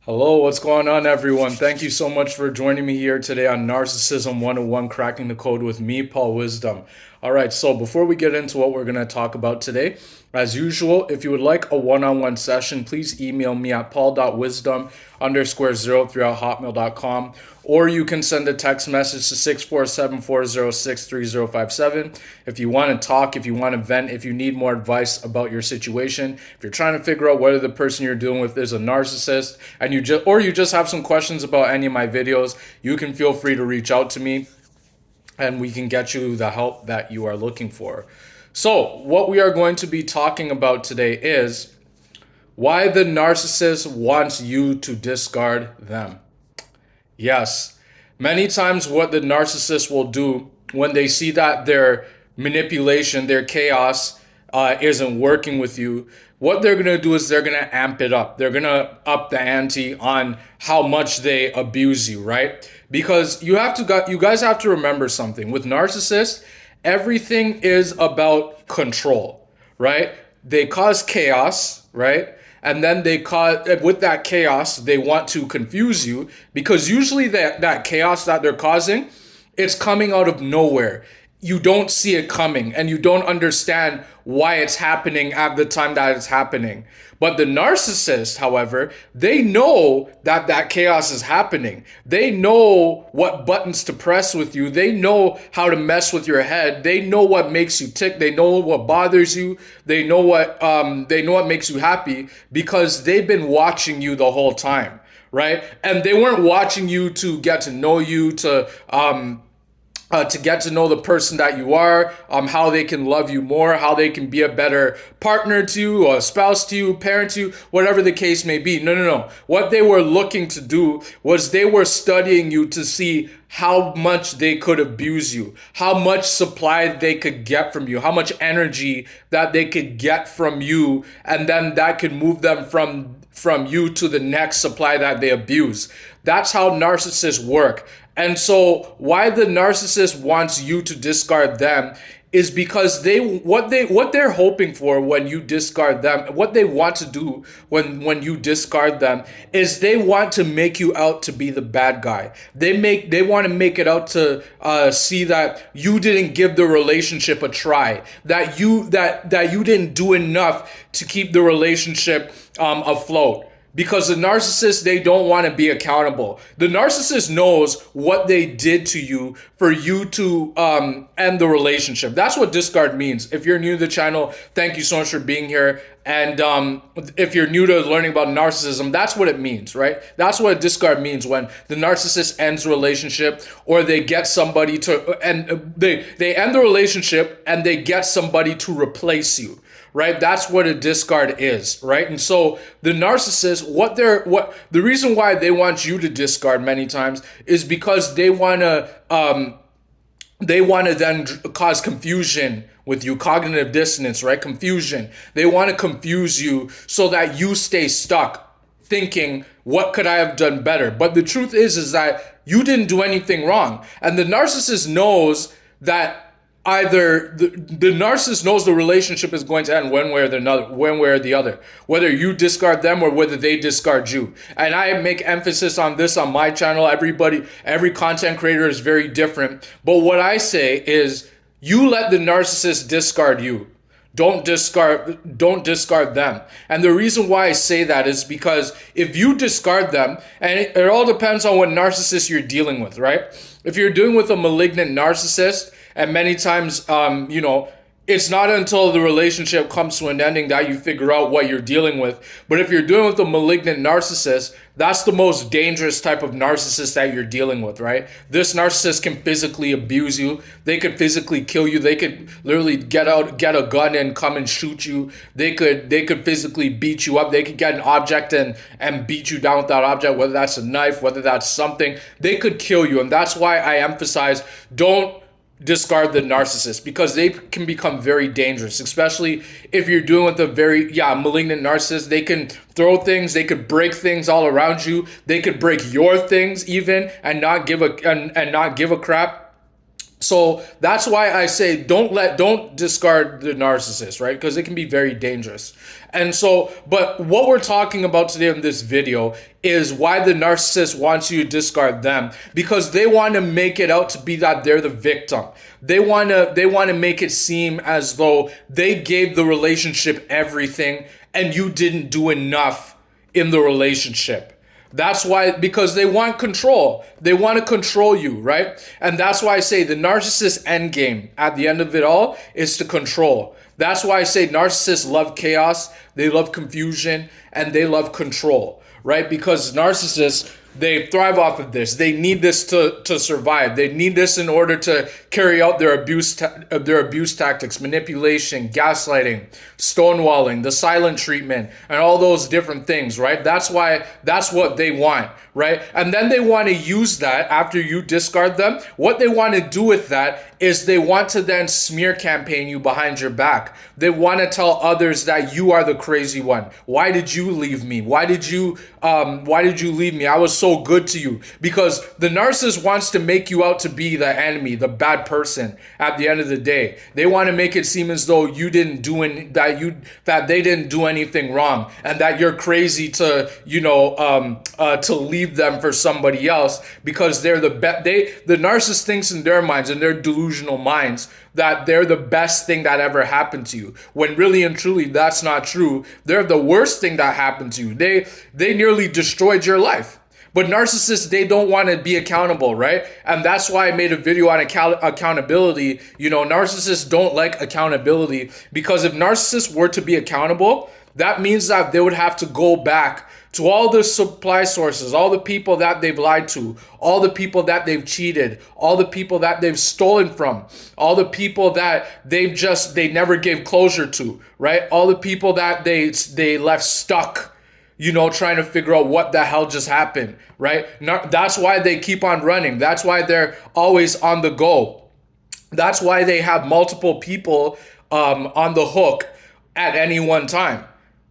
Hello, what's going on, everyone? Thank you so much for joining me here today on Narcissism 101 Cracking the Code with me, Paul Wisdom. All right, so before we get into what we're going to talk about today, as usual, if you would like a one-on-one session, please email me at paul.wisdom_03@hotmail.com, or you can send a text message to 647-406-3057. If you want to talk, if you want to vent, if you need more advice about your situation, if you're trying to figure out whether the person you're dealing with is a narcissist, and you just have some questions about any of my videos, you can feel free to reach out to me and we can get you the help that you are looking for. So, what we are going to be talking about today is why the narcissist wants you to discard them. Yes, many times what the narcissist will do when they see that their manipulation, their chaos isn't working with you, what they're going to do is they're going to amp it up. They're going to up the ante on how much they abuse you, right? Because you guys have to remember something. With narcissists, everything is about control, right? They cause chaos, right? And then with that chaos, they want to confuse you because usually that chaos that they're causing, it's coming out of nowhere. You don't see it coming and you don't understand why it's happening at the time that it's happening. But the narcissist, however, they know that chaos is happening. They know what buttons to press with you. They know how to mess with your head. They know what makes you tick. They know what bothers you. They know what makes you happy because they've been watching you the whole time, right? And they weren't watching you to get to know you, to get to know the person that you are, how they can love you more, how they can be a better partner to you, a spouse to you, parent to you, whatever the case may be. No. What they were looking to do was they were studying you to see how much they could abuse you, how much supply they could get from you, how much energy that they could get from you, and then that could move them from you to the next supply that they abuse. That's how narcissists work. And so why the narcissist wants you to discard them is because what they're hoping for when you discard them, what they want to do when you discard them is they want to make you out to be the bad guy. They want to make it out to see that you didn't give the relationship a try, that you didn't do enough to keep the relationship afloat. Because the narcissist, they don't want to be accountable. The narcissist knows what they did to you for you to end the relationship. That's what discard means. If you're new to the channel, thank you so much for being here. And if you're new to learning about narcissism, that's what it means, right? That's what a discard means when the narcissist ends a relationship or they get somebody to, and they end the relationship and they get somebody to replace you. Right? That's what a discard is, right? And so the narcissist, the reason why they want you to discard many times is because they want to then cause confusion with you, cognitive dissonance, right? Confusion. They want to confuse you so that you stay stuck thinking, what could I have done better? But the truth is that you didn't do anything wrong. And the narcissist knows that either the narcissist knows the relationship is going to end one way or the other, whether you discard them or whether they discard you. And I make emphasis on this on my channel. Every content creator is very different. But what I say is you let the narcissist discard you. Don't discard them. And the reason why I say that is because if you discard them, and it all depends on what narcissist you're dealing with, right? If you're dealing with a malignant narcissist, and many times, it's not until the relationship comes to an ending that you figure out what you're dealing with. But if you're dealing with a malignant narcissist, that's the most dangerous type of narcissist that you're dealing with, right? This narcissist can physically abuse you. They could physically kill you. They could literally get a gun and come and shoot you. They could physically beat you up. They could get an object and beat you down with that object, whether that's a knife, whether that's something. They could kill you. And that's why I emphasize, don't discard the narcissist, because they can become very dangerous, especially if you're dealing with a very malignant narcissist. They can throw things, they could break things all around you, they could break your things even and not give a crap. So that's why I say don't discard the narcissist, right? Because it can be very dangerous. And so, but what we're talking about today in this video is why the narcissist wants you to discard them, because they want to make it out to be that they're the victim. They want to make it seem as though they gave the relationship everything and you didn't do enough in the relationship. That's why, because they want control. They want to control you, right? And that's why I say the narcissist end game at the end of it all is to control. That's why I say narcissists love chaos, they love confusion, and they love control, right? Because narcissists, they thrive off of this. They need this to survive. They need this in order to carry out their abuse tactics, manipulation, gaslighting, stonewalling, the silent treatment, and all those different things, right? That's what they want, right? And then they want to use that after you discard them. What they want to do with that is they want to then smear campaign you behind your back. They want to tell others that you are the crazy one. Why did you leave me? Why did you leave me? I was so good to you. Because the narcissist wants to make you out to be the enemy, the bad person at the end of the day. They want to make it seem as though you didn't do that they didn't do anything wrong, and that you're crazy to to leave them for somebody else, because they're the narcissist thinks in their minds, in their delusional minds, that they're the best thing that ever happened to you, when really and truly that's not true. They're the worst thing that happened to you. They nearly destroyed your life. But narcissists, they don't want to be accountable, right? And that's why I made a video on accountability. Narcissists don't like accountability, because if narcissists were to be accountable, that means that they would have to go back to all the supply sources, all the people that they've lied to, all the people that they've cheated, all the people that they've stolen from, all the people that they never gave closure to, right? All the people that they left stuck, trying to figure out what the hell just happened, right? That's why they keep on running. That's why they're always on the go. That's why they have multiple people on the hook at any one time,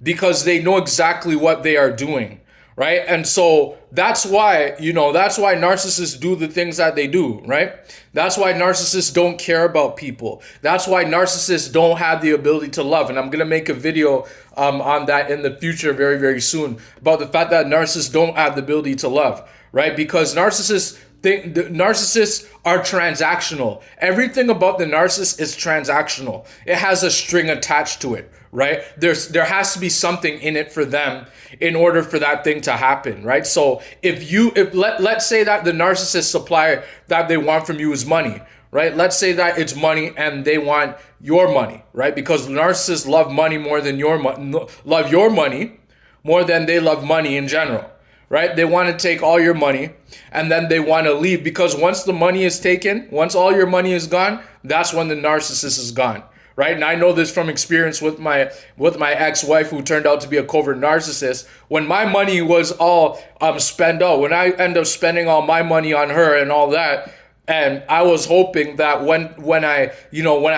because they know exactly what they are doing, right? And so that's why narcissists do the things that they do, right? That's why narcissists don't care about people. That's why narcissists don't have the ability to love. And I'm going to make a video on that in the future very, very soon, about the fact that narcissists don't have the ability to love, right? Because narcissists are transactional. Everything about the narcissist is transactional. It has a string attached to it, right? There has to be something in it for them in order for that thing to happen, right? So let's say that the narcissist supply that they want from you is money, right? Let's say that it's money and they want your money, right? Because narcissists love money more than love your money more than they love money in general. Right? They want to take all your money and then they want to leave, because once the money is taken, once all your money is gone, that's when the narcissist is gone. Right? And I know this from experience with my ex-wife, who turned out to be a covert narcissist. When my money was all spent out, when I ended up spending all my money on her and all that, and I was hoping that when I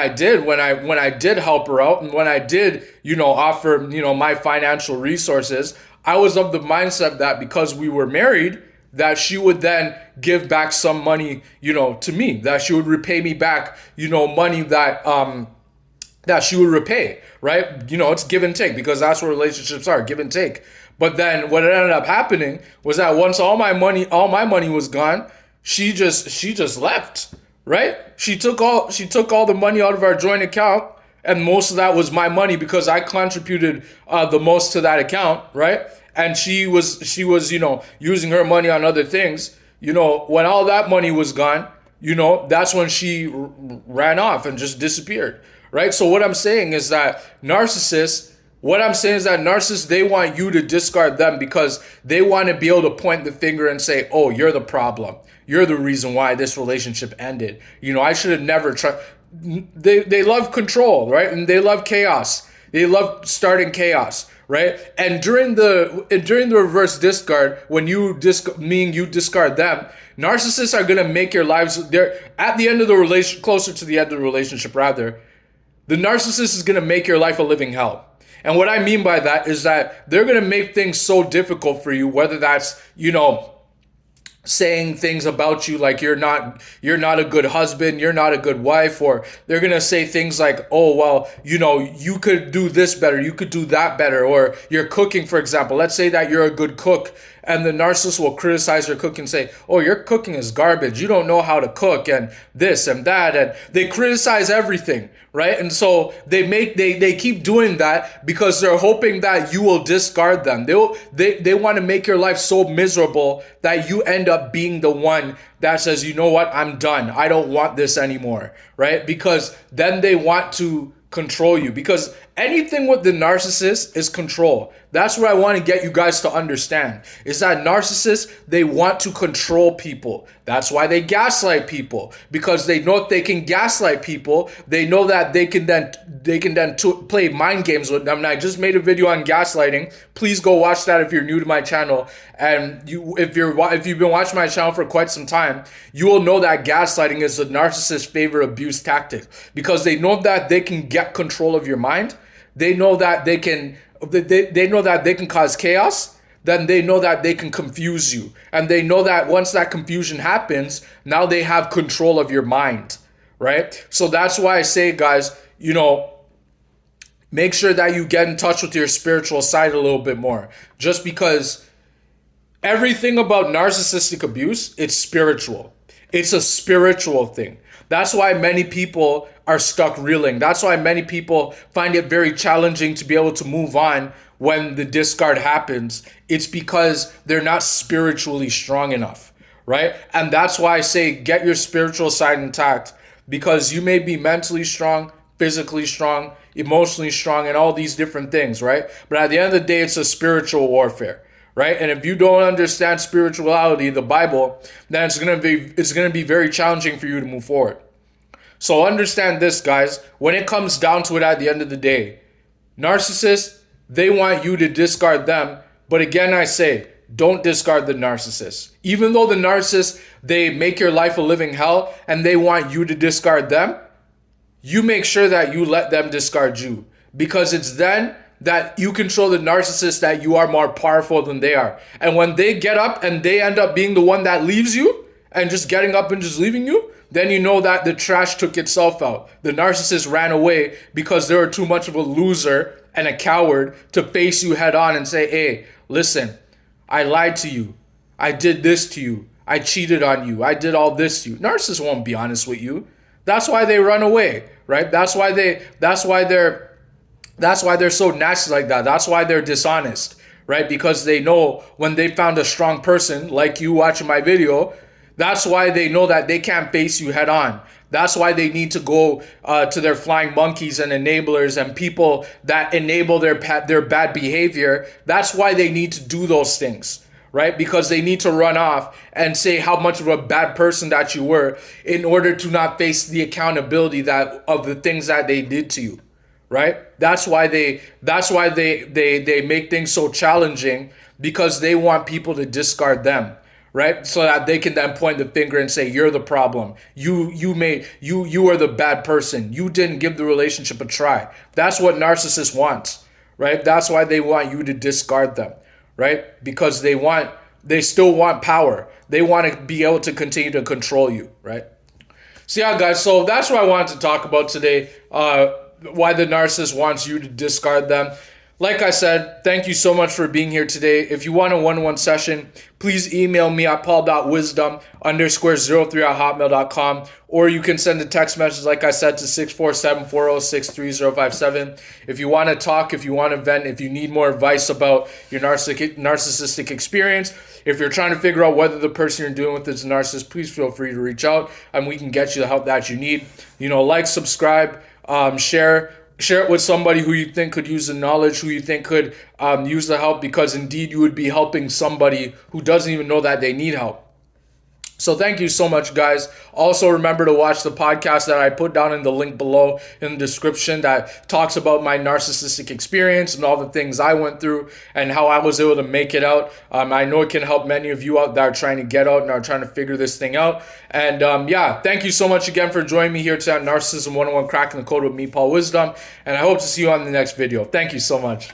did help her out, and when I did offer my financial resources, I was of the mindset that because we were married, that she would then give back some money, to me, that she would repay me back, money that she would repay, right? It's give and take, because that's what relationships are, give and take. But then what ended up happening was that once all my money was gone, she just left, right? She took all the money out of our joint account, and most of that was my money, because I contributed the most to that account, right? And she was using her money on other things. When all that money was gone, that's when she ran off and just disappeared, right? So what I'm saying is that narcissists, they want you to discard them, because they want to be able to point the finger and say, oh, you're the problem. You're the reason why this relationship ended. I should have never tried. They love control, right? And they love chaos. They love starting chaos, right? And during the reverse discard, when you discard them, narcissists are gonna make your lives. They're at the end of the relation, closer to the end of the relationship, rather. The narcissist is gonna make your life a living hell. And what I mean by that is that they're gonna make things so difficult for you, whether that's saying things about you like you're not a good husband, you're not a good wife, or they're going to say things like, oh well, you could do this better, you could do that better. Or you're cooking, for example, let's say that you're a good cook, and the narcissist will criticize your cooking and say, oh, your cooking is garbage, you don't know how to cook, and this and that, and they criticize everything, right? And so they keep doing that because they're hoping that you will discard them. They want to make your life so miserable that you end up being the one that says, you know what, I'm done, I don't want this anymore, right? Because then they want to control you, because anything with the narcissist is control. That's what I want to get you guys to understand, is that narcissists, they want to control people. That's why they gaslight people, because they know if they can gaslight people, they know that they can then play mind games with them. And I just made a video on gaslighting. Please go watch that if you're new to my channel. And if you've been watching my channel for quite some time, you will know that gaslighting is the narcissist's favorite abuse tactic, because they know that they can get control of your mind. They know that they can cause chaos. Then they know that they can confuse you. And they know that once that confusion happens, now they have control of your mind, right? So that's why I say, guys, make sure that you get in touch with your spiritual side a little bit more. Just because everything about narcissistic abuse, it's spiritual. It's a spiritual thing. That's why many people are stuck reeling. That's why many people find it very challenging to be able to move on when the discard happens. It's because they're not spiritually strong enough, right? And that's why I say get your spiritual side intact, because you may be mentally strong, physically strong, emotionally strong, and all these different things, right? But at the end of the day, it's a spiritual warfare, right? And if you don't understand spirituality, the Bible, then it's gonna be very challenging for you to move forward. So understand this, guys. When it comes down to it, at the end of the day, narcissists, they want you to discard them. But again, I say, don't discard the narcissist. Even though the narcissist, they make your life a living hell and they want you to discard them, you make sure that you let them discard you, because it's then that you control the narcissist, that you are more powerful than they are. And when they get up and they end up being the one that leaves you and just getting up and just leaving you, then you know that the trash took itself out. The narcissist ran away because they were too much of a loser and a coward to face you head on and say, hey, listen, I lied to you. I did this to you. I cheated on you. I did all this to you. Narcissists won't be honest with you. That's why they run away, right? That's why they're so nasty like that. That's why they're dishonest, right? Because they know when they found a strong person like you watching my video, that's why they know that they can't face you head on. That's why they need to go to their flying monkeys and enablers and people that enable their bad behavior. That's why they need to do those things, right? Because they need to run off and say how much of a bad person that you were in order to not face the accountability of the things that they did to you, right? That's why they make things so challenging, because they want people to discard them, right? So that they can then point the finger and say, you're the problem. You are the bad person. You didn't give the relationship a try. That's what narcissists want, right? That's why they want you to discard them, right? Because they still want power. They want to be able to continue to control you, right? So yeah, guys, so that's what I wanted to talk about today. Why the narcissist wants you to discard them. Like I said, thank you so much for being here today. If you want a one-on-one session, please email me at paul.wisdom_03@hotmail.com, or you can send a text message, like I said, to 647-406-3057. If you want to talk, if you want to vent, if you need more advice about your narcissistic experience, if you're trying to figure out whether the person you're dealing with is a narcissist, please feel free to reach out and we can get you the help that you need. Like, subscribe, share it with somebody who you think could use the knowledge, who you think could use the help, because indeed you would be helping somebody who doesn't even know that they need help. So thank you so much, guys. Also, remember to watch the podcast that I put down in the link below in the description that talks about my narcissistic experience and all the things I went through and how I was able to make it out. I know it can help many of you out that are trying to get out and are trying to figure this thing out. And thank you so much again for joining me here today on Narcissism 101 Cracking the Code with me, Paul Wisdom. And I hope to see you on the next video. Thank you so much.